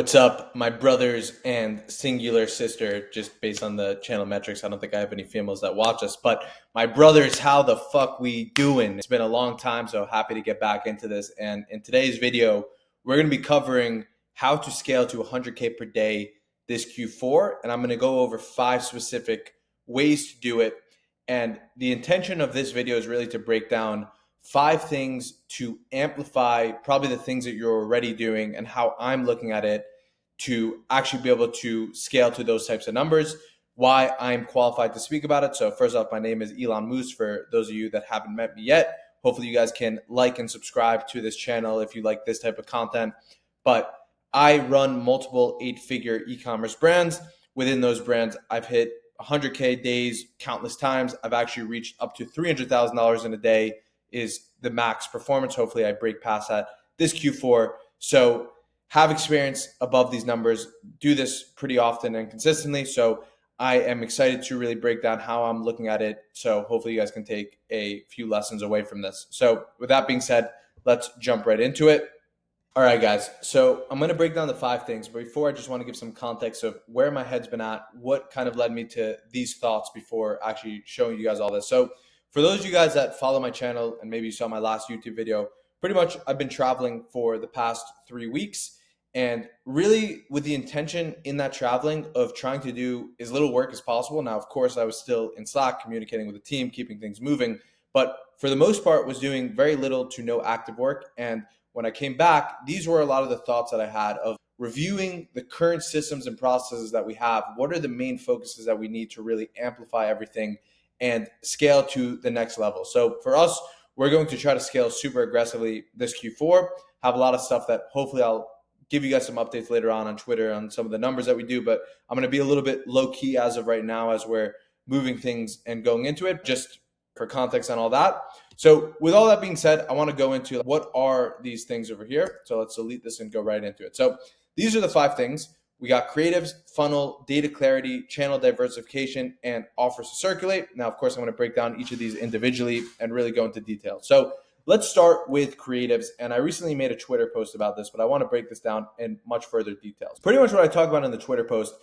What's up, my brothers and singular sister? Just based on the channel metrics, I don't think I have any females that watch us, but my brothers, how the fuck we doing? It's been a long time, so happy to get back into this. And in today's video, we're going to be covering how to scale to 100K per day this Q4. And I'm going to go over 5 specific ways to do it. And the intention of this video is really to break down 5 things to amplify probably the things that you're already doing and how I'm looking at it to actually be able to scale to those types of numbers, why I'm qualified to speak about it. So first off, my name is Elon Moose for those of you that haven't met me yet. Hopefully you guys can like and subscribe to this channel if you like this type of content. But I run multiple 8-figure e-commerce brands. Within those brands, I've hit 100K days countless times. I've actually reached up to $300,000 in a day is the max performance. Hopefully I break past that this Q4. So have experience above these numbers, do this pretty often and consistently. So I am excited to really break down how I'm looking at it. So hopefully you guys can take a few lessons away from this. So with that being said, let's jump right into it. All right, guys. So I'm going to break down the 5 things. But before, I just want to give some context of where my head's been at, what kind of led me to these thoughts before actually showing you guys all this. So for those of you guys that follow my channel and maybe you saw my last YouTube video, pretty much I've been traveling for the past 3 weeks. And really with the intention in that traveling of trying to do as little work as possible. Now, of course, I was still in Slack communicating with the team, keeping things moving, but for the most part was doing very little to no active work. And when I came back, these were a lot of the thoughts that I had of reviewing the current systems and processes that we have. What are the main focuses that we need to really amplify everything and scale to the next level? So for us, we're going to try to scale super aggressively this Q4, have a lot of stuff that hopefully I'll give you guys some updates later on Twitter on some of the numbers that we do, but I'm going to be a little bit low key as of right now as we're moving things and going into it, just for context on all that. So with all that being said, I want to go into what are these things over here. So let's delete this and go right into it. So these are the 5 things. We got creatives, funnel, data clarity, channel diversification, and offers to circulate. Now, of course, I'm going to break down each of these individually and really go into detail. So let's start with creatives. And I recently made a Twitter post about this, but I want to break this down in much further details. Pretty much what I talk about in the Twitter post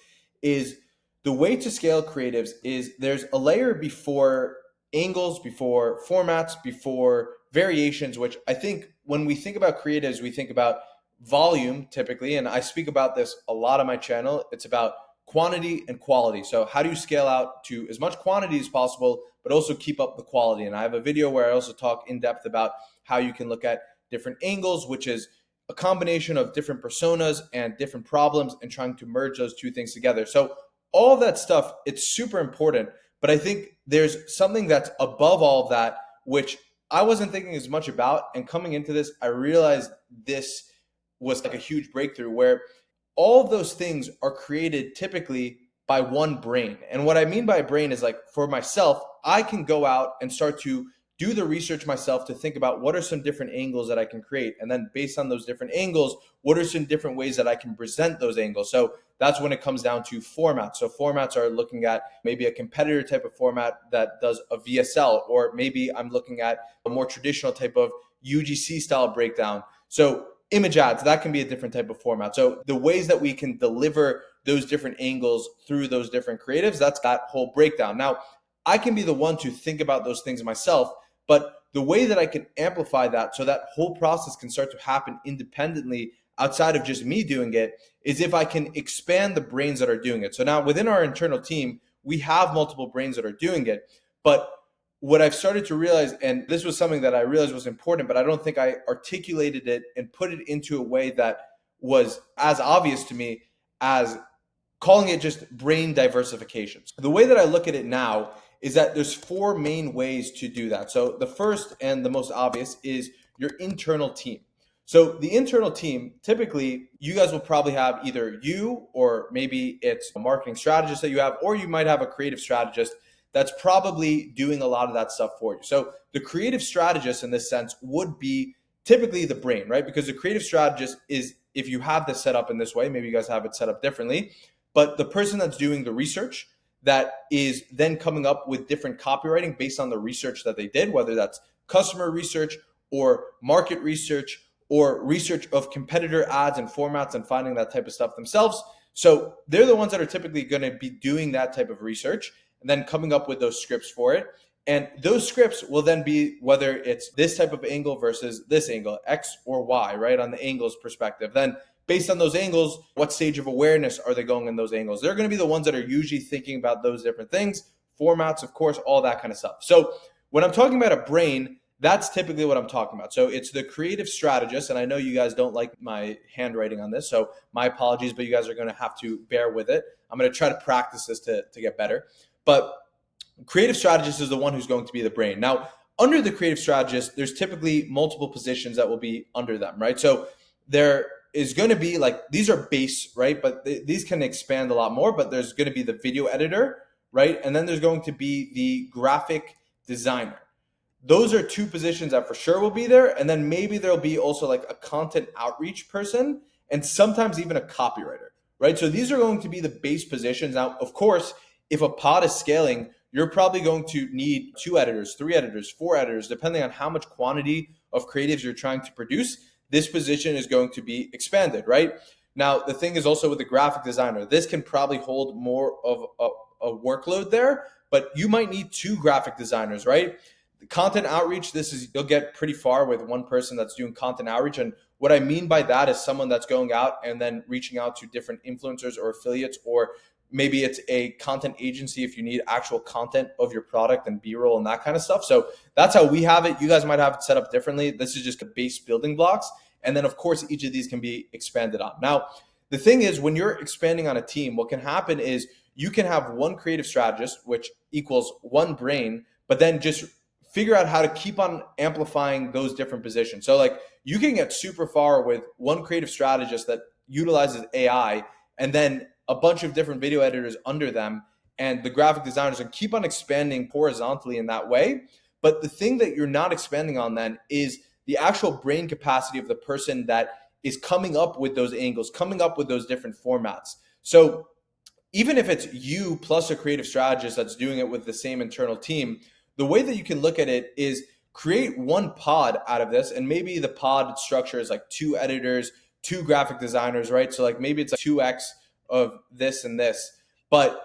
is the way to scale creatives is there's a layer before angles, before formats, before variations, which I think when we think about creatives, we think about volume typically. And I speak about this a lot on my channel. It's about quantity and quality. So how do you scale out to as much quantity as possible, but also keep up the quality? And I have a video where I also talk in depth about how you can look at different angles, which is a combination of different personas and different problems and trying to merge those 2 things together. So all of that stuff, it's super important. But I think there's something that's above all of that, which I wasn't thinking as much about. And coming into this, I realized this was like a huge breakthrough where all of those things are created typically by one brain. And what I mean by a brain is like for myself, I can go out and start to do the research myself to think about what are some different angles that I can create. And then based on those different angles, what are some different ways that I can present those angles? So that's when it comes down to formats. So formats are looking at maybe a competitor type of format that does a VSL, or maybe I'm looking at a more traditional type of UGC style breakdown. So image ads, that can be a different type of format. So the ways that we can deliver those different angles through those different creatives, that's that whole breakdown. Now, I can be the one to think about those things myself, but the way that I can amplify that so that whole process can start to happen independently outside of just me doing it is if I can expand the brains that are doing it. So now within our internal team, we have multiple brains that are doing it, but what I've started to realize, and this was something that I realized was important, but I don't think I articulated it and put it into a way that was as obvious to me as calling it just brain diversification. The way that I look at it now is that there's 4 main ways to do that. So the first and the most obvious is your internal team. So the internal team, typically you guys will probably have either you or maybe it's a marketing strategist that you have, or you might have a creative strategist that's probably doing a lot of that stuff for you. So the creative strategist in this sense would be typically the brain, right? Because the creative strategist is, if you have this set up in this way, maybe you guys have it set up differently, but the person that's doing the research that is then coming up with different copywriting based on the research that they did, whether that's customer research or market research or research of competitor ads and formats and finding that type of stuff themselves. So they're the ones that are typically going to be doing that type of research and then coming up with those scripts for it. And those scripts will then be whether it's this type of angle versus this angle, X or Y, right? On the angles perspective. Then based on those angles, what stage of awareness are they going in those angles? They're going to be the ones that are usually thinking about those different things, formats, of course, all that kind of stuff. So when I'm talking about a brain, that's typically what I'm talking about. So it's the creative strategist, and I know you guys don't like my handwriting on this, so my apologies, but you guys are going to have to bear with it. I'm going to try to practice this to get better. But creative strategist is the one who's going to be the brain. Now, under the creative strategist, there's typically multiple positions that will be under them, right? So there is going to be like, these are base, right? But these can expand a lot more, but there's going to be the video editor, right? And then there's going to be the graphic designer. Those are two positions that for sure will be there. And then maybe there'll be also like a content outreach person and sometimes even a copywriter, right? So these are going to be the base positions. Now, of course, if a pod is scaling, you're probably going to need 2 editors, 3 editors, 4 editors, depending on how much quantity of creatives you're trying to produce. This position is going to be expanded, right? Now, the thing is also with the graphic designer, this can probably hold more of a workload there, but you might need 2 graphic designers, right? The content outreach, you'll get pretty far with one person that's doing content outreach. And what I mean by that is someone that's going out and then reaching out to different influencers or affiliates, or maybe it's a content agency if you need actual content of your product and B-roll and that kind of stuff. So that's how we have it. You guys might have it set up differently. This is just the base building blocks. And then of course, each of these can be expanded on. Now, the thing is, when you're expanding on a team, what can happen is you can have one creative strategist, which equals one brain, but then just figure out how to keep on amplifying those different positions. So like you can get super far with one creative strategist that utilizes AI and then a bunch of different video editors under them and the graphic designers, and keep on expanding horizontally in that way. But the thing that you're not expanding on then is the actual brain capacity of the person that is coming up with those angles, coming up with those different formats. So even if it's you plus a creative strategist that's doing it with the same internal team, the way that you can look at it is create one pod out of this. And maybe the pod structure is like 2 editors, 2 graphic designers, right? So like maybe it's a 2x of this and this, but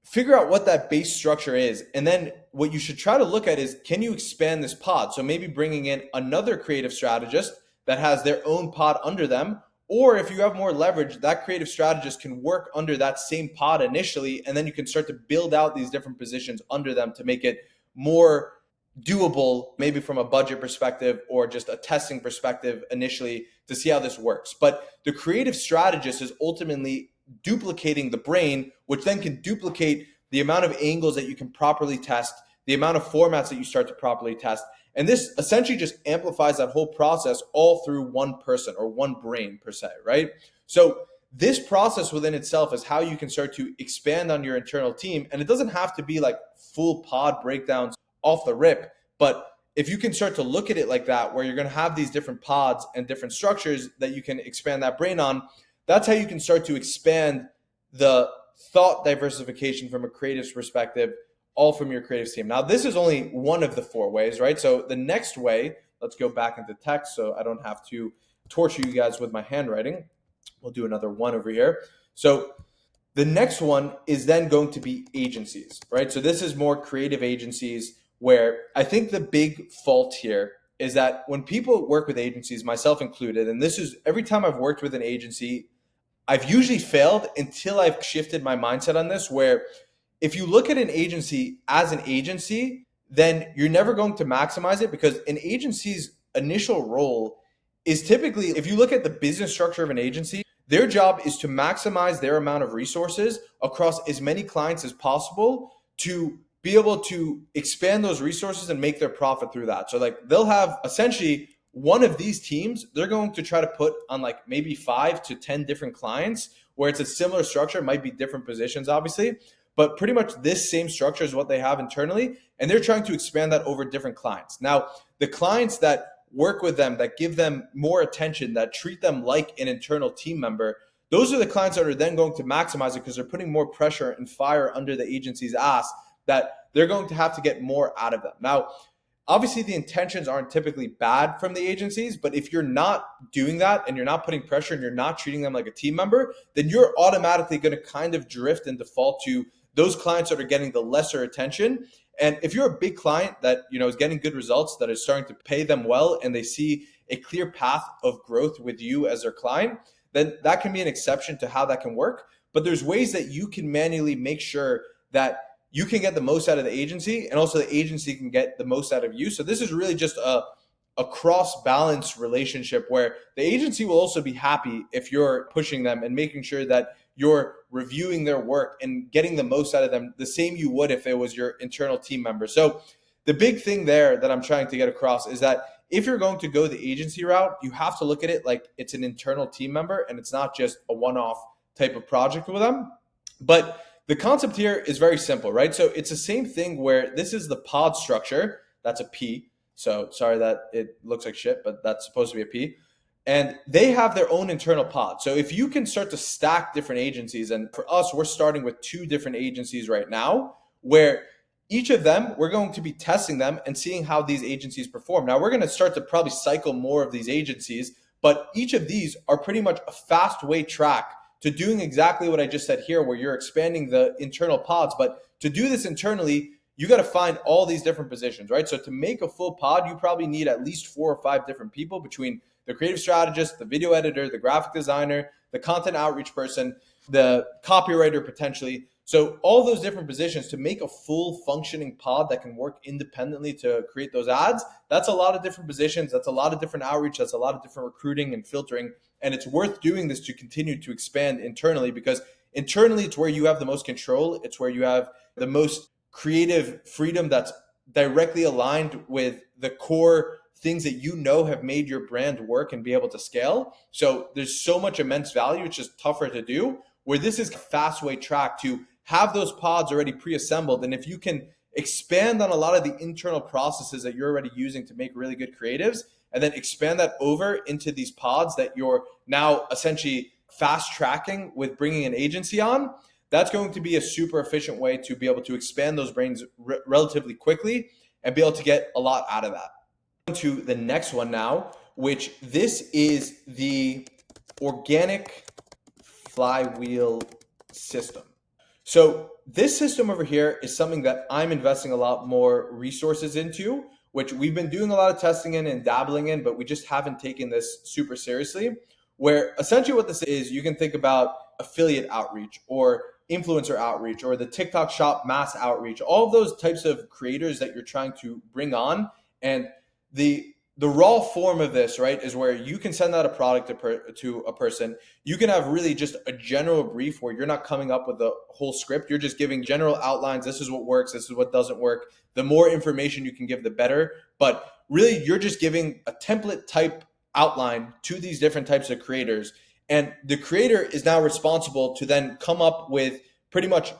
figure out what that base structure is. And then what you should try to look at is, can you expand this pod? So maybe bringing in another creative strategist that has their own pod under them, or if you have more leverage, that creative strategist can work under that same pod initially, and then you can start to build out these different positions under them to make it more doable, maybe from a budget perspective or just a testing perspective initially to see how this works. But the creative strategist is ultimately duplicating the brain, which then can duplicate the amount of angles that you can properly test, the amount of formats that you start to properly test. And this essentially just amplifies that whole process all through one person or one brain per se, right? So this process within itself is how you can start to expand on your internal team. And it doesn't have to be like full pod breakdowns off the rip, but if you can start to look at it like that, where you're going to have these different pods and different structures that you can expand that brain on, that's how you can start to expand the thought diversification from a creative's perspective, all from your creative team. Now, this is only one of the 4 ways, right? So the next way, let's go back into text so I don't have to torture you guys with my handwriting. We'll do another one over here. So the next one is then going to be agencies, right? So this is more creative agencies, where I think the big fault here is that when people work with agencies, myself included, and this is every time I've worked with an agency, I've usually failed until I've shifted my mindset on this, where if you look at an agency as an agency, then you're never going to maximize it, because an agency's initial role is typically, if you look at the business structure of an agency, their job is to maximize their amount of resources across as many clients as possible to be able to expand those resources and make their profit through that. So like they'll have essentially one of these teams, they're going to try to put on like maybe 5 to 10 different clients, where it's a similar structure, it might be different positions obviously, but pretty much this same structure is what they have internally. And they're trying to expand that over different clients. Now, the clients that work with them, that give them more attention, that treat them like an internal team member, those are the clients that are then going to maximize it, because they're putting more pressure and fire under the agency's ass that they're going to have to get more out of them. Now, obviously the intentions aren't typically bad from the agencies, but if you're not doing that and you're not putting pressure and you're not treating them like a team member, then you're automatically going to kind of drift and default to those clients that are getting the lesser attention. And if you're a big client that, is getting good results, that is starting to pay them well, and they see a clear path of growth with you as their client, then that can be an exception to how that can work. But there's ways that you can manually make sure that you can get the most out of the agency, and also the agency can get the most out of you. So this is really just a cross-balance relationship where the agency will also be happy if you're pushing them and making sure that you're reviewing their work and getting the most out of them, the same you would if it was your internal team member. So the big thing there that I'm trying to get across is that if you're going to go the agency route, you have to look at it like it's an internal team member and it's not just a one-off type of project with them. But the concept here is very simple, right? So it's the same thing where this is the pod structure. That's a P. So sorry that it looks like shit, but that's supposed to be a P. And they have their own internal pod. So if you can start to stack different agencies, and for us, we're starting with 2 different agencies right now, where each of them, we're going to be testing them and seeing how these agencies perform. Now, we're going to start to probably cycle more of these agencies, but each of these are pretty much a fast way track to doing exactly what I just said here, where you're expanding the internal pods. But to do this internally, you got to find all these different positions, right? So to make a full pod, you probably need at least 4 or 5 different people between the creative strategist, the video editor, the graphic designer, the content outreach person, the copywriter potentially. So all those different positions to make a full functioning pod that can work independently to create those ads, that's a lot of different positions. That's a lot of different outreach. That's a lot of different recruiting and filtering. And it's worth doing this to continue to expand internally, because internally it's where you have the most control. It's where you have the most creative freedom that's directly aligned with the core things that have made your brand work and be able to scale. So there's so much immense value. It's just tougher to do, where this is a fast way track to have those pods already pre-assembled. And if you can expand on a lot of the internal processes that you're already using to make really good creatives, and then expand that over into these pods that you're now essentially fast tracking with bringing an agency on, that's going to be a super efficient way to be able to expand those brains relatively quickly and be able to get a lot out of that. To the next one now, which this is the organic flywheel system. So this system over here is something that I'm investing a lot more resources into, which we've been doing a lot of testing in and dabbling in, but we just haven't taken this super seriously. Where essentially what this is, you can think about affiliate outreach or influencer outreach or the TikTok shop mass outreach, all of those types of creators that you're trying to bring on. And the raw form of this, right, is where you can send out a product to a person. You can have really just a general brief where you're not coming up with the whole script. You're just giving general outlines. This is what works. This is what doesn't work. The more information you can give, the better. But really, you're just giving a template type outline to these different types of creators. And the creator is now responsible to then come up with pretty much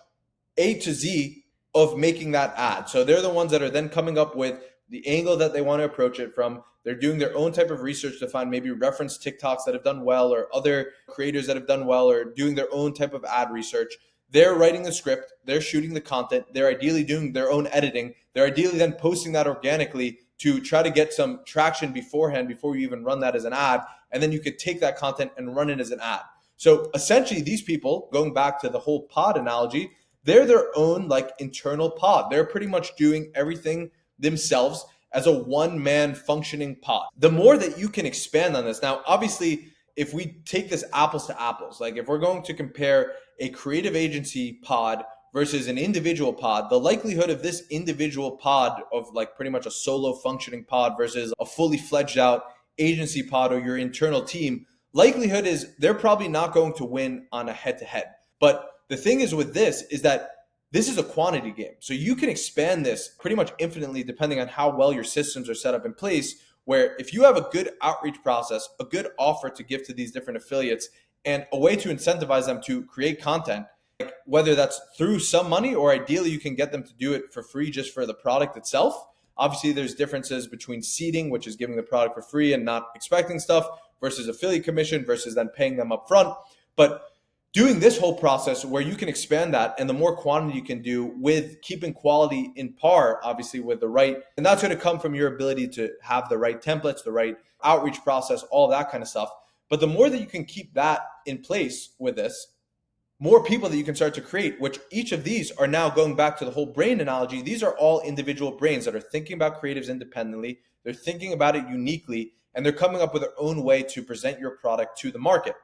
A to Z of making that ad. So they're the ones that are then coming up with the angle that they want to approach it from. They're doing their own type of research to find maybe reference TikToks that have done well or other creators that have done well, or doing their own type of ad research. They're writing the script. They're shooting the content. They're ideally doing their own editing. They're ideally then posting that organically to try to get some traction beforehand before you even run that as an ad. And then you could take that content and run it as an ad. So essentially these people, going back to the whole pod analogy, they're their own like internal pod. They're pretty much doing everything themselves as a one-man functioning pod. The more that you can expand on this, now obviously if we take this apples to apples, like if we're going to compare a creative agency pod versus an individual pod, the likelihood of this individual pod of like pretty much a solo functioning pod versus a fully fledged out agency pod or your internal team, likelihood is they're probably not going to win on a head-to-head. But the thing is with this is that this is a quantity game. So you can expand this pretty much infinitely depending on how well your systems are set up in place, where if you have a good outreach process, a good offer to give to these different affiliates, and a way to incentivize them to create content, like whether that's through some money or ideally you can get them to do it for free just for the product itself. Obviously, there's differences between seeding, which is giving the product for free and not expecting stuff, versus affiliate commission versus then paying them up front. But doing this whole process where you can expand that, and the more quantity you can do with keeping quality in par, obviously with the right, and that's going to come from your ability to have the right templates, the right outreach process, all that kind of stuff. But the more that you can keep that in place with this, more people that you can start to create, which each of these are now going back to the whole brain analogy. These are all individual brains that are thinking about creatives independently. They're thinking about it uniquely, and they're coming up with their own way to present your product to the market.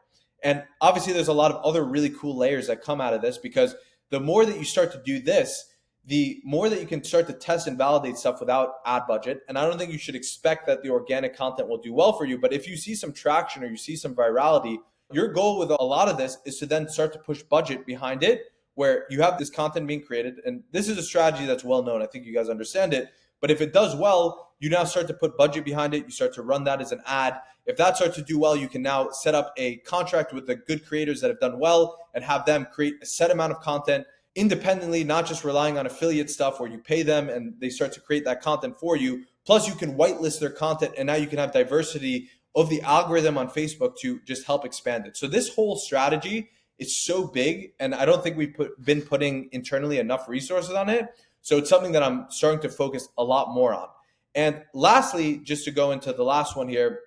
And obviously, there's a lot of other really cool layers that come out of this, because the more that you start to do this, the more that you can start to test and validate stuff without ad budget. And I don't think you should expect that the organic content will do well for you. But if you see some traction or you see some virality, your goal with a lot of this is to then start to push budget behind it, where you have this content being created. And this is a strategy that's well known. I think you guys understand it. But if it does well, you now start to put budget behind it. You start to run that as an ad. If that starts to do well, you can now set up a contract with the good creators that have done well and have them create a set amount of content independently, not just relying on affiliate stuff where you pay them and they start to create that content for you. Plus, you can whitelist their content, and now you can have diversity of the algorithm on Facebook to just help expand it. So this whole strategy is so big, and I don't think we've been putting internally enough resources on it. So it's something that I'm starting to focus a lot more on. And lastly, just to go into the last one here,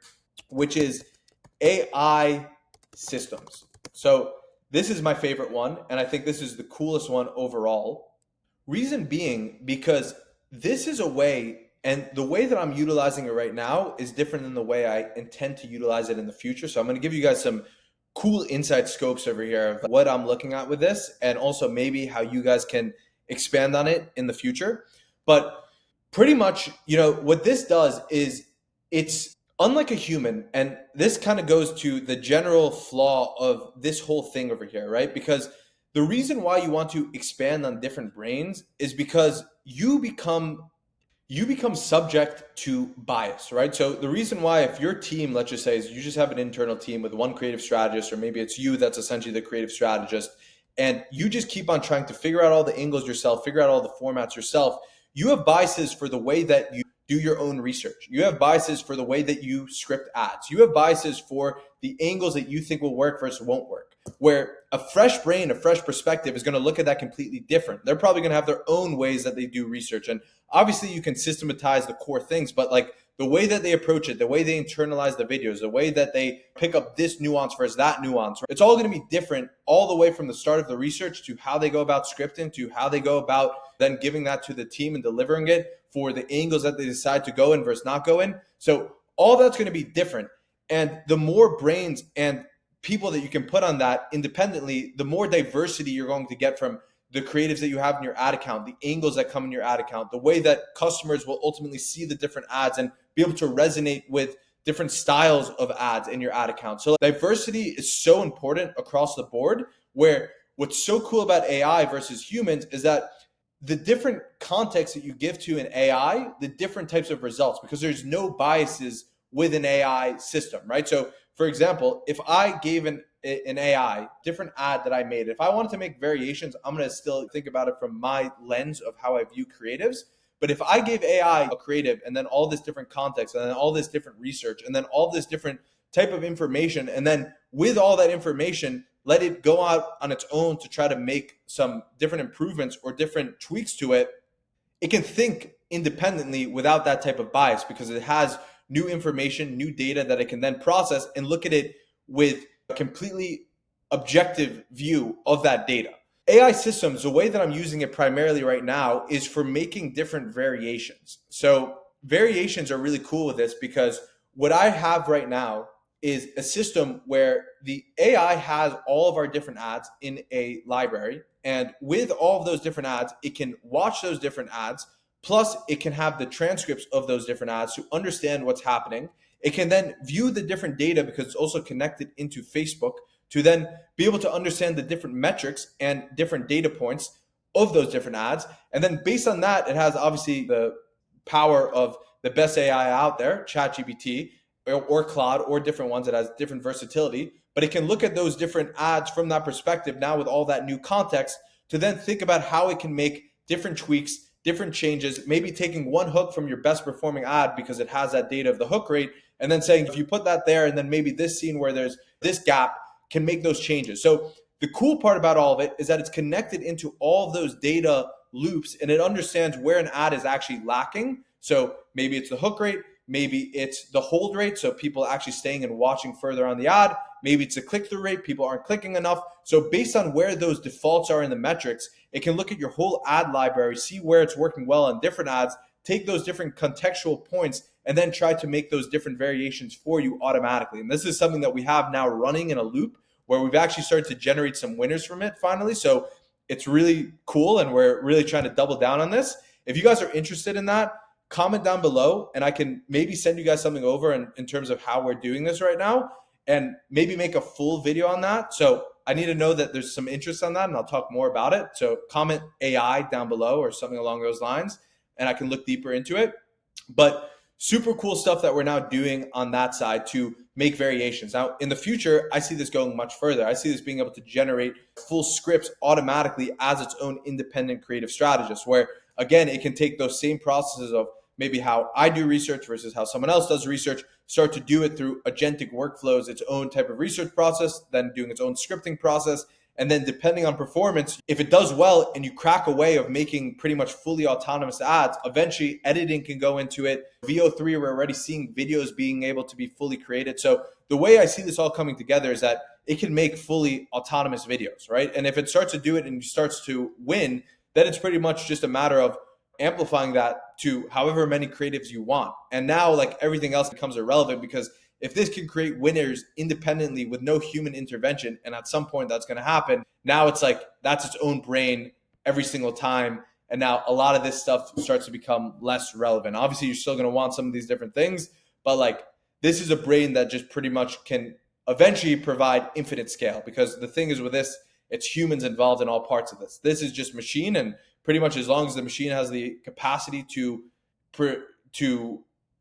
which is AI systems. So this is my favorite one, and I think this is the coolest one overall. Reason being, because this is a way, and the way that I'm utilizing it right now is different than the way I intend to utilize it in the future. So I'm going to give you guys some cool inside scopes over here of what I'm looking at with this, and also maybe how you guys can expand on it in the future. But pretty much, what this does is it's unlike a human. And this kind of goes to the general flaw of this whole thing over here, right? Because the reason why you want to expand on different brains is because you become subject to bias, right? So the reason why, if your team, let's just say, is you just have an internal team with one creative strategist, or maybe it's you that's essentially the creative strategist, and you just keep on trying to figure out all the angles yourself, figure out all the formats yourself, you have biases for the way that you do your own research. You have biases for the way that you script ads. You have biases for the angles that you think will work versus won't work. Where a fresh brain, a fresh perspective is going to look at that completely different. They're probably going to have their own ways that they do research. And obviously you can systematize the core things, but like the way that they approach it, the way they internalize the videos, the way that they pick up this nuance versus that nuance, it's all going to be different all the way from the start of the research to how they go about scripting, to how they go about then giving that to the team and delivering it for the angles that they decide to go in versus not go in. So all that's going to be different. And the more brains and people that you can put on that independently, the more diversity you're going to get from the creatives that you have in your ad account, the angles that come in your ad account, the way that customers will ultimately see the different ads and be able to resonate with different styles of ads in your ad account. So diversity is so important across the board, where what's so cool about AI versus humans is that the different context that you give to an AI, the different types of results, because there's no biases with an AI system, right? So for example, if I gave an AI different ad that I made, if I wanted to make variations, I'm going to still think about it from my lens of how I view creatives. But if I gave AI a creative and then all this different context and then all this different research and then all this different type of information, and then with all that information, let it go out on its own to try to make some different improvements or different tweaks to it, it can think independently without that type of bias, because it has new information, new data that it can then process and look at it with a completely objective view of that data. AI systems, the way that I'm using it primarily right now is for making different variations. So variations are really cool with this, because what I have right now is a system where the AI has all of our different ads in a library. And with all of those different ads, it can watch those different ads. Plus, it can have the transcripts of those different ads to understand what's happening. It can then view the different data, because it's also connected into Facebook, to then be able to understand the different metrics and different data points of those different ads. And then based on that, it has obviously the power of the best AI out there, ChatGPT or Claude, or different ones that has different versatility. But it can look at those different ads from that perspective now with all that new context, to then think about how it can make different tweaks, different changes, maybe taking one hook from your best performing ad because it has that data of the hook rate, and then saying, if you put that there, and then maybe this scene where there's this gap, can make those changes. So the cool part about all of it is that it's connected into all of those data loops, and it understands where an ad is actually lacking. So maybe it's the hook rate, maybe it's the hold rate, so people actually staying and watching further on the ad. Maybe it's a click-through rate, people aren't clicking enough. So based on where those defaults are in the metrics, it can look at your whole ad library, see where it's working well on different ads, take those different contextual points, and then try to make those different variations for you automatically. And this is something that we have now running in a loop where we've actually started to generate some winners from it finally. So it's really cool, and we're really trying to double down on this. If you guys are interested in that, comment down below, and I can maybe send you guys something over in terms of how we're doing this right now, and maybe make a full video on that. So I need to know that there's some interest on that, and I'll talk more about it. So comment AI down below or something along those lines, and I can look deeper into it. But super cool stuff that we're now doing on that side to make variations. Now, in the future, I see this going much further. I see this being able to generate full scripts automatically as its own independent creative strategist, where, again, it can take those same processes of maybe how I do research versus how someone else does research, start to do it through agentic workflows, its own type of research process, then doing its own scripting process. And then depending on performance, if it does well and you crack a way of making pretty much fully autonomous ads, eventually editing can go into it. VO3, we're already seeing videos being able to be fully created. So the way I see this all coming together is that it can make fully autonomous videos, right? And if it starts to do it and starts to win, then it's pretty much just a matter of amplifying that to however many creatives you want. And now like everything else becomes irrelevant, because if this can create winners independently with no human intervention, and at some point that's going to happen, now it's like that's its own brain every single time. And now a lot of this stuff starts to become less relevant. Obviously, you're still going to want some of these different things, but like this is a brain that just pretty much can eventually provide infinite scale, because the thing is with this, it's humans involved in all parts of this. This is just machine, and pretty much as long as the machine has the capacity to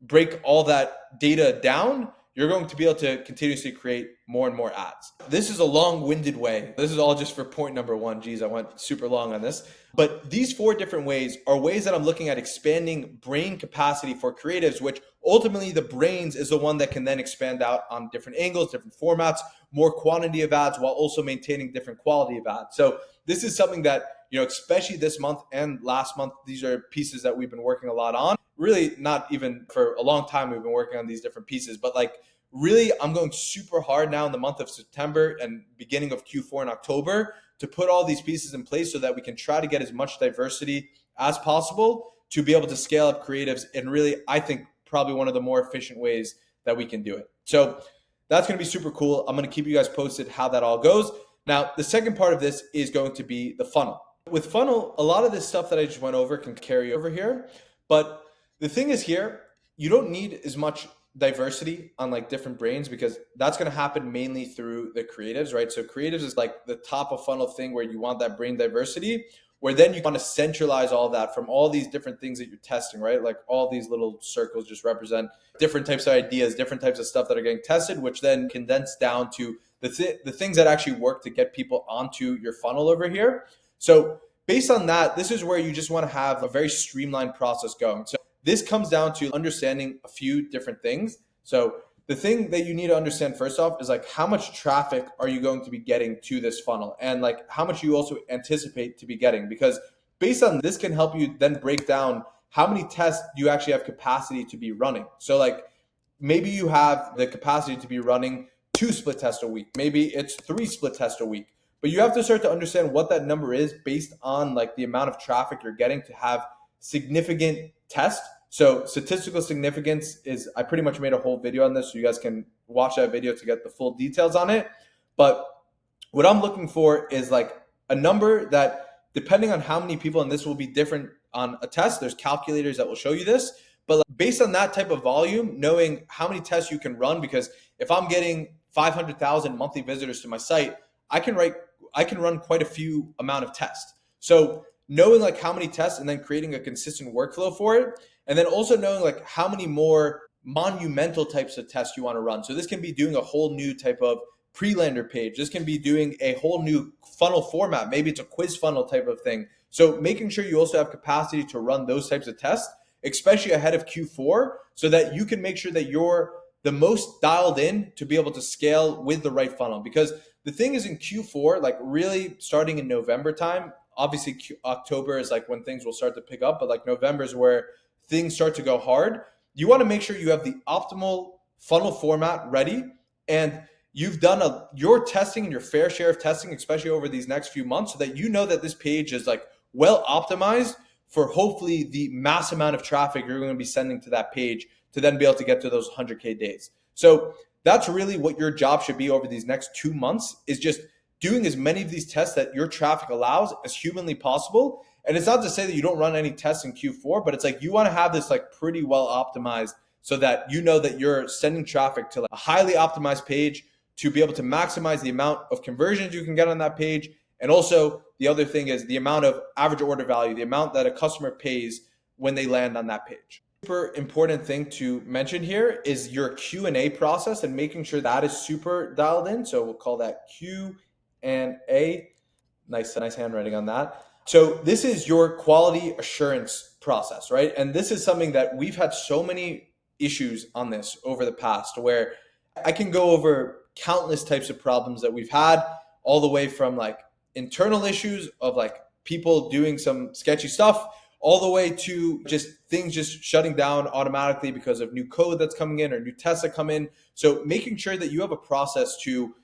break all that data down, you're going to be able to continuously create more and more ads. This is a long-winded way. This is all just for point number one. Geez, I went super long on this. But these 4 different ways are ways that I'm looking at expanding brain capacity for creatives, which ultimately the brains is the one that can then expand out on different angles, different formats, more quantity of ads, while also maintaining different quality of ads. So this is something that, especially this month and last month, these are pieces that we've been working a lot on. Really, not even for a long time, we've been working on these different pieces, but like really, I'm going super hard now in the month of September and beginning of Q4 in October to put all these pieces in place so that we can try to get as much diversity as possible to be able to scale up creatives in really, I think, probably one of the more efficient ways that we can do it. So that's going to be super cool. I'm going to keep you guys posted how that all goes. Now, the second part of this is going to be the funnel. With funnel, a lot of this stuff that I just went over can carry over here. But the thing is here, you don't need as much diversity on like different brains, because that's going to happen mainly through the creatives, right? So creatives is like the top of funnel thing where you want that brain diversity, where then you want to centralize all that from all these different things that you're testing, right? Like all these little circles just represent different types of ideas, different types of stuff that are getting tested, which then condense down to the things that actually work to get people onto your funnel over here. So based on that, this is where you just want to have a very streamlined process going. So this comes down to understanding a few different things. So the thing that you need to understand first off is like how much traffic are you going to be getting to this funnel, and like how much you also anticipate to be getting, because based on this can help you then break down how many tests you actually have capacity to be running. So like maybe you have the capacity to be running 2 split tests a week. Maybe it's 3 split tests a week. But you have to start to understand what that number is based on like the amount of traffic you're getting to have significant tests. So statistical significance is, I pretty much made a whole video on this, so you guys can watch that video to get the full details on it. But what I'm looking for is like a number that, depending on how many people, and this will be different on a test, there's calculators that will show you this, but based on that type of volume, knowing how many tests you can run, because if I'm getting 500,000 monthly visitors to my site, I can run quite a few amount of tests. So knowing like how many tests and then creating a consistent workflow for it. And then also knowing like how many more monumental types of tests you want to run. So this can be doing a whole new type of pre-lander page. This can be doing a whole new funnel format. Maybe it's a quiz funnel type of thing. So making sure you also have capacity to run those types of tests, especially ahead of Q4, so that you can make sure that you're the most dialed in to be able to scale with the right funnel. Because the thing is in Q4, like really starting in November time, obviously October is like when things will start to pick up, but like November is where things start to go hard. You want to make sure you have the optimal funnel format ready, and you've done your testing and your fair share of testing, especially over these next few months, so that you know that this page is like well optimized for hopefully the mass amount of traffic you're going to be sending to that page to then be able to get to those 100K days. So that's really what your job should be over these next 2 months, is just doing as many of these tests that your traffic allows as humanly possible. And it's not to say that you don't run any tests in Q4, but it's like you want to have this like pretty well optimized so that you know that you're sending traffic to like a highly optimized page to be able to maximize the amount of conversions you can get on that page. And also the other thing is the amount of average order value, the amount that a customer pays when they land on that page. Super important thing to mention here is your Q&A process and making sure that is super dialed in. So we'll call that Q&A. Nice handwriting on that. So this is your quality assurance process, right? And this is something that we've had so many issues on this over the past, where I can go over countless types of problems that we've had, all the way from like internal issues of like people doing some sketchy stuff, all the way to just things just shutting down automatically because of new code that's coming in or new tests that come in. So making sure that you have a process to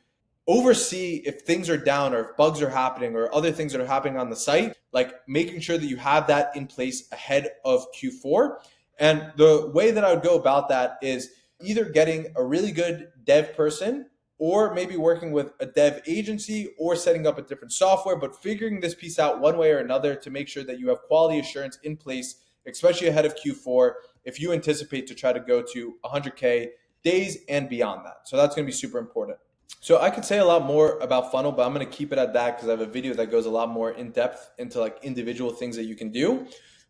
oversee if things are down or if bugs are happening or other things that are happening on the site, like making sure that you have that in place ahead of Q4. And the way that I would go about that is either getting a really good dev person, or maybe working with a dev agency, or setting up a different software, but figuring this piece out one way or another to make sure that you have quality assurance in place, especially ahead of Q4, if you anticipate to try to go to 100K days and beyond that. So that's going to be super important. So I could say a lot more about funnel, but I'm going to keep it at that because I have a video that goes a lot more in depth into like individual things that you can do.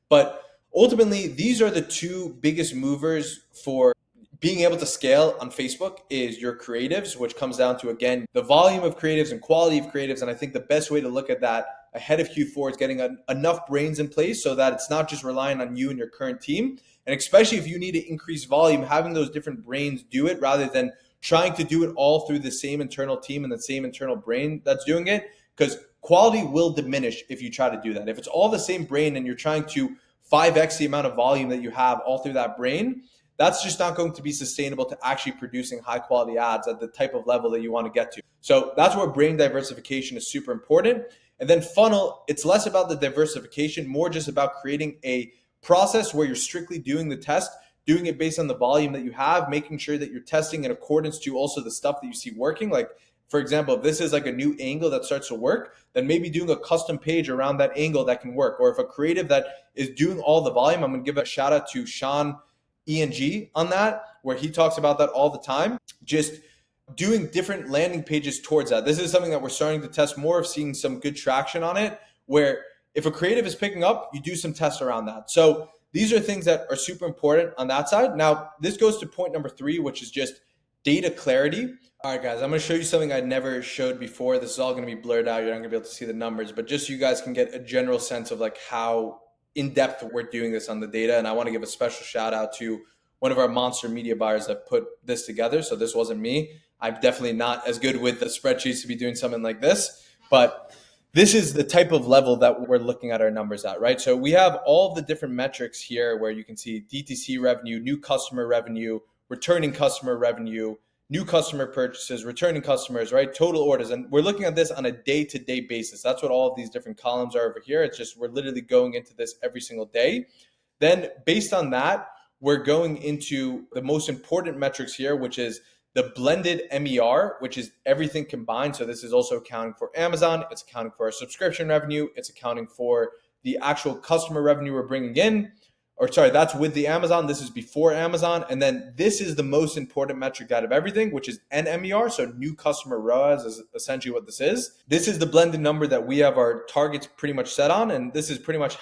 But ultimately, these are the two biggest movers for being able to scale on Facebook is your creatives, which comes down to, again, the volume of creatives and quality of creatives. And I think the best way to look at that ahead of Q4 is getting enough brains in place so that it's not just relying on you and your current team. And especially if you need to increase volume, having those different brains do it rather than trying to do it all through the same internal team and the same internal brain that's doing it, because quality will diminish if you try to do that. If it's all the same brain and you're trying to 5x the amount of volume that you have all through that brain, that's just not going to be sustainable to actually producing high quality ads at the type of level that you want to get to. So that's where brain diversification is super important. And then funnel, it's less about the diversification, more just about creating a process where you're strictly doing the test, doing it based on the volume that you have, making sure that you're testing in accordance to also the stuff that you see working. Like, for example, if this is like a new angle that starts to work, then maybe doing a custom page around that angle that can work. Or if a creative that is doing all the volume, I'm going to give a shout out to Sean ENG on that, where he talks about that all the time, just doing different landing pages towards that. This is something that we're starting to test more of, seeing some good traction on it, where if a creative is picking up, you do some tests around that. So these are things that are super important on that side. Now, this goes to point number 3, which is just data clarity. All right, guys, I'm going to show you something I never showed before. This is all going to be blurred out. You're not going to be able to see the numbers, but just so you guys can get a general sense of like how in depth we're doing this on the data. And I want to give a special shout out to one of our monster media buyers that put this together. So this wasn't me. I'm definitely not as good with the spreadsheets to be doing something like this, but this is the type of level that we're looking at our numbers at, right? So we have all of the different metrics here where you can see DTC revenue, new customer revenue, returning customer revenue, new customer purchases, returning customers, right? Total orders. And we're looking at this on a day-to-day basis. That's what all of these different columns are over here. It's just we're literally going into this every single day. Then based on that, we're going into the most important metrics here, which is the blended MER, which is everything combined. So this is also accounting for Amazon. It's accounting for our subscription revenue. It's accounting for the actual customer revenue we're bringing in. Or sorry, that's with the Amazon. This is before Amazon. And then this is the most important metric out of everything, which is NMER. So new customer ROAS is essentially what this is. This is the blended number that we have our targets pretty much set on. And this is pretty much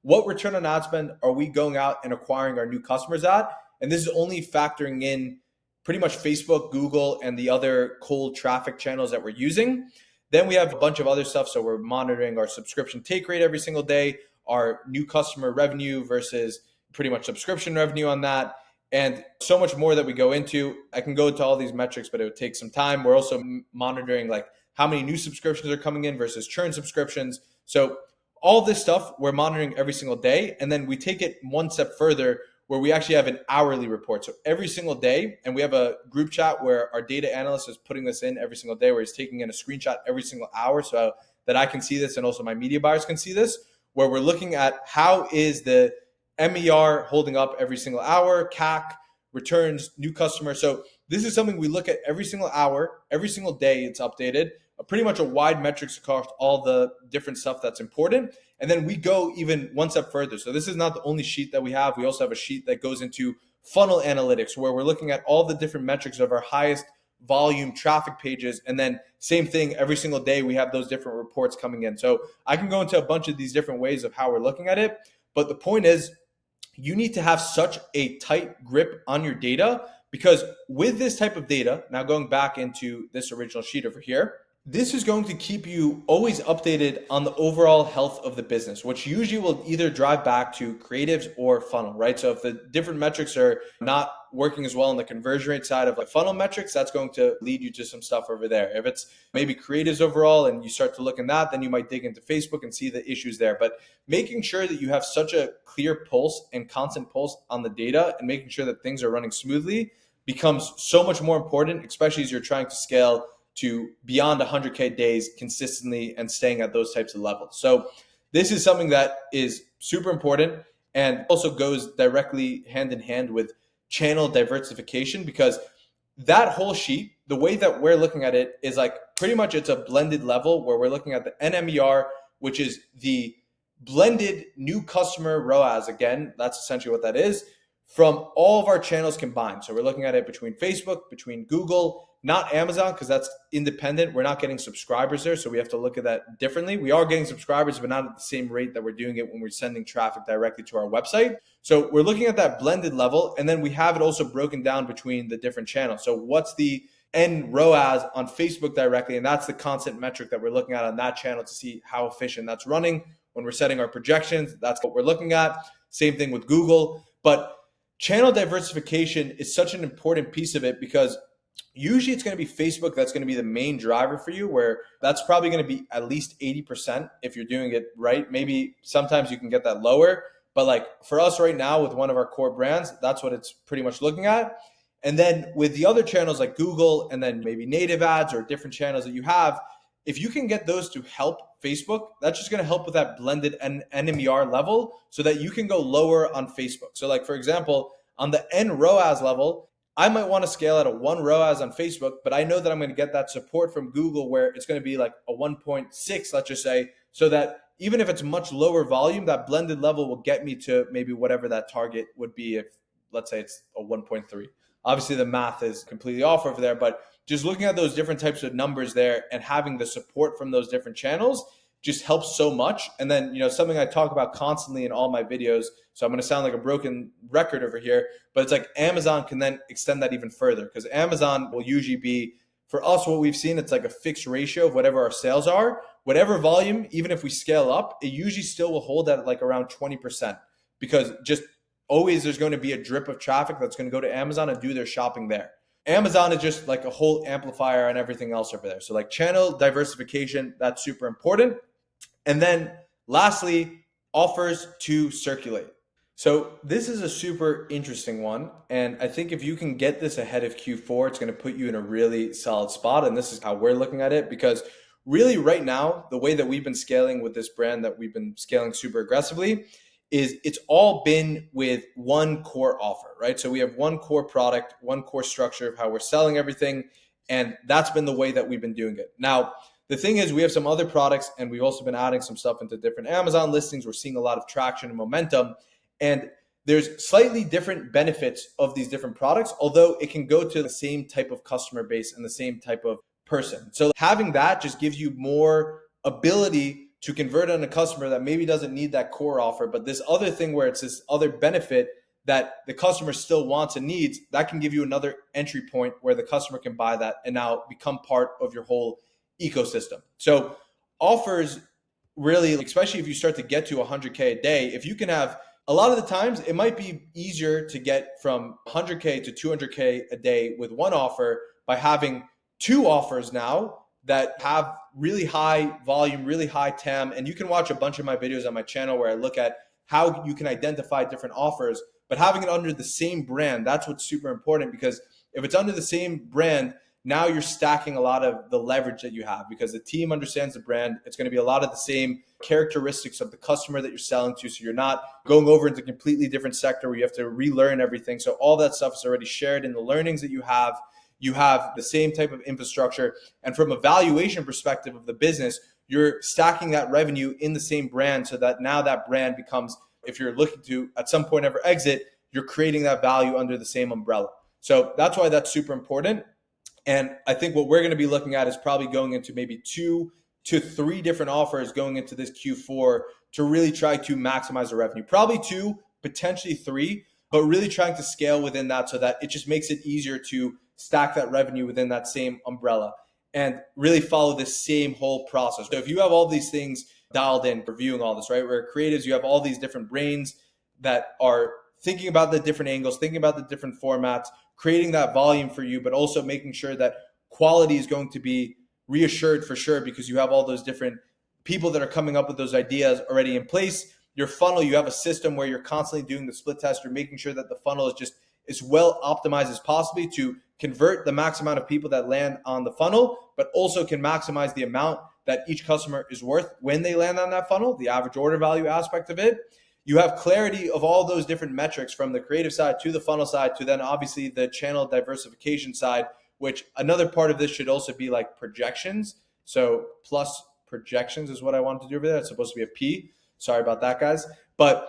what return on ad spend are we going out and acquiring our new customers at. And this is only factoring in pretty much Facebook, Google, and the other cold traffic channels that we're using. Then we have a bunch of other stuff. So we're monitoring our subscription take rate every single day, our new customer revenue versus pretty much subscription revenue on that. and so much more that we go into. I can go into all these metrics, but it would take some time. We're also monitoring like how many new subscriptions are coming in versus churn subscriptions. So all this stuff we're monitoring every single day. And then we take it one step further where we actually have an hourly report. So every single day, and we have a group chat where our data analyst is putting this in every single day, where he's taking in a screenshot every single hour so that I can see this and also my media buyers can see this, where we're looking at how is the MER holding up every single hour, CAC, returns, new customers. So this is something we look at every single hour, every single day it's updated, pretty much a wide metrics across all the different stuff that's important. And then we go even one step further. So this is not the only sheet that we have. We also have a sheet that goes into funnel analytics, where we're looking at all the different metrics of our highest volume traffic pages. And then same thing, every single day we have those different reports coming in. So I can go into a bunch of these different ways of how we're looking at it. But the point is, you need to have such a tight grip on your data, because with this type of data, now going back into this original sheet over here, this is going to keep you always updated on the overall health of the business, which usually will either drive back to creatives or funnel, right? So if the different metrics are not working as well on the conversion rate side of like funnel metrics, that's going to lead you to some stuff over there. If it's maybe creatives overall and you start to look in that, then you might dig into Facebook and see the issues there. But making sure that you have such a clear pulse and constant pulse on the data and making sure that things are running smoothly becomes so much more important, especially as you're trying to scale to beyond 100K days consistently and staying at those types of levels. So this is something that is super important and also goes directly hand in hand with channel diversification, because that whole sheet, the way that we're looking at it is like pretty much it's a blended level where we're looking at the NMER, which is the blended new customer ROAS. Again, that's essentially what that is from all of our channels combined. So we're looking at it between Facebook, between Google, not Amazon, because that's independent. We're not getting subscribers there, so we have to look at that differently. We are getting subscribers, but not at the same rate that we're doing it when we're sending traffic directly to our website. So we're looking at that blended level, and then we have it also broken down between the different channels. So what's the N ROAS on Facebook directly, and that's the constant metric that we're looking at on that channel to see how efficient that's running. When we're setting our projections, that's what we're looking at. Same thing with Google. But channel diversification is such an important piece of it, because usually it's going to be Facebook that's going to be the main driver for you, where that's probably going to be at least 80% if you're doing it right. Maybe sometimes you can get that lower, but like for us right now with one of our core brands, that's what it's pretty much looking at. And then with the other channels like Google and then maybe native ads or different channels that you have, if you can get those to help Facebook, that's just going to help with that blended NMER level so that you can go lower on Facebook. So like, for example, on the N ROAS level, I might want to scale at a 1 ROAS on Facebook, but I know that I'm going to get that support from Google where it's going to be like a 1.6, let's just say, so that even if it's much lower volume, that blended level will get me to maybe whatever that target would be if, let's say, it's a 1.3. Obviously, the math is completely off over there, but just looking at those different types of numbers there and having the support from those different channels just helps so much. And then, something I talk about constantly in all my videos, so I'm going to sound like a broken record over here, but it's like Amazon can then extend that even further, because Amazon will usually be, for us, what we've seen, it's like a fixed ratio of whatever our sales are, whatever volume, even if we scale up, it usually still will hold at like around 20%, because just always there's going to be a drip of traffic that's going to go to Amazon and do their shopping there. Amazon is just like a whole amplifier and everything else over there. So like channel diversification, that's super important. And then lastly, offers to circulate. So this is a super interesting one. And I think if you can get this ahead of Q4, it's going to put you in a really solid spot. And this is how we're looking at it, because really right now, the way that we've been scaling with this brand that we've been scaling super aggressively is it's all been with one core offer, right? So we have one core product, one core structure of how we're selling everything. And that's been the way that we've been doing it. Now, the thing is, we have some other products and we've also been adding some stuff into different Amazon listings. We're seeing a lot of traction and momentum. And there's slightly different benefits of these different products, although it can go to the same type of customer base and the same type of person. So having that just gives you more ability to convert on a customer that maybe doesn't need that core offer, but this other thing where it's this other benefit that the customer still wants and needs, that can give you another entry point where the customer can buy that and now become part of your whole ecosystem. So offers really, especially if you start to get to 100K a day, if you can have a lot of the times it might be easier to get from 100K to 200K a day with one offer by having two offers now that have really high volume, really high TAM. And you can watch a bunch of my videos on my channel where I look at how you can identify different offers, but having it under the same brand, that's what's super important, because if it's under the same brand, now you're stacking a lot of the leverage that you have because the team understands the brand. It's going to be a lot of the same characteristics of the customer that you're selling to. So you're not going over into a completely different sector where you have to relearn everything. So all that stuff is already shared in the learnings that you have. You have the same type of infrastructure. And from a valuation perspective of the business, you're stacking that revenue in the same brand so that now that brand becomes, if you're looking to at some point ever exit, you're creating that value under the same umbrella. So that's why that's super important. And I think what we're going to be looking at is probably going into maybe 2 to 3 different offers going into this Q4 to really try to maximize the revenue. Probably 2, potentially 3, but really trying to scale within that so that it just makes it easier to stack that revenue within that same umbrella and really follow the same whole process. So if you have all these things dialed in, reviewing all this, right? Where creatives, you have all these different brains that are thinking about the different angles, thinking about the different formats, creating that volume for you, but also making sure that quality is going to be reassured for sure because you have all those different people that are coming up with those ideas already in place. Your funnel, you have a system where you're constantly doing the split test. You're making sure that the funnel is just as well optimized as possibly to convert the max amount of people that land on the funnel, but also can maximize the amount that each customer is worth when they land on that funnel, the average order value aspect of it. You have clarity of all those different metrics from the creative side to the funnel side to then obviously the channel diversification side, which another part of this should also be like projections. So plus projections is what I wanted to do over there. It's supposed to be a P. Sorry about that, guys. But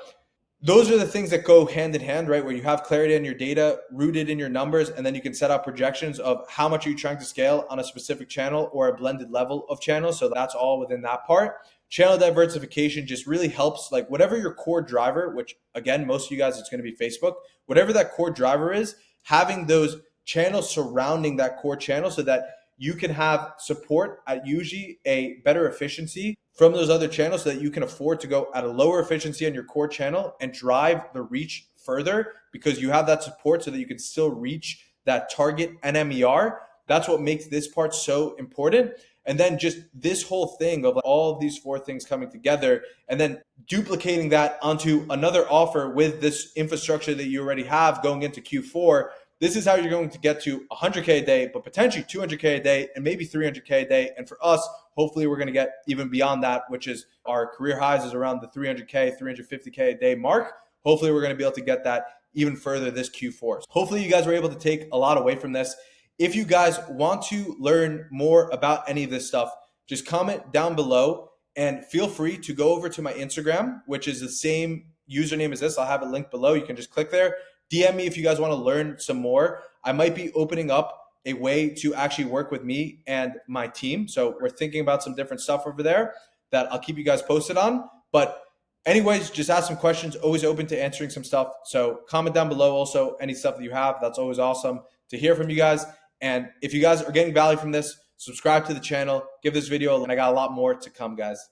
those are the things that go hand in hand, right? Where you have clarity on your data rooted in your numbers, and then you can set up projections of how much are you trying to scale on a specific channel or a blended level of channels. So that's all within that part. Channel diversification just really helps, like whatever your core driver, which again, most of you guys, it's going to be Facebook, whatever that core driver is, having those channels surrounding that core channel so that you can have support at usually a better efficiency from those other channels so that you can afford to go at a lower efficiency on your core channel and drive the reach further because you have that support so that you can still reach that target NMER. That's what makes this part so important. And then just this whole thing of all of these 4 things coming together and then duplicating that onto another offer with this infrastructure that you already have going into Q4. This is how you're going to get to 100K a day, but potentially 200K a day and maybe 300K a day. And for us, hopefully we're going to get even beyond that, which is our career highs is around the 300K, 350K a day mark. Hopefully we're going to be able to get that even further this Q4. Hopefully you guys were able to take a lot away from this. If you guys want to learn more about any of this stuff, just comment down below and feel free to go over to my Instagram, which is the same username as this. I'll have it linked below. You can just click there. DM me if you guys want to learn some more. I might be opening up a way to actually work with me and my team. So we're thinking about some different stuff over there that I'll keep you guys posted on. But anyways, just ask some questions. Always open to answering some stuff. So comment down below also any stuff that you have. That's always awesome to hear from you guys. And if you guys are getting value from this, subscribe to the channel, give this video, and I got a lot more to come, guys.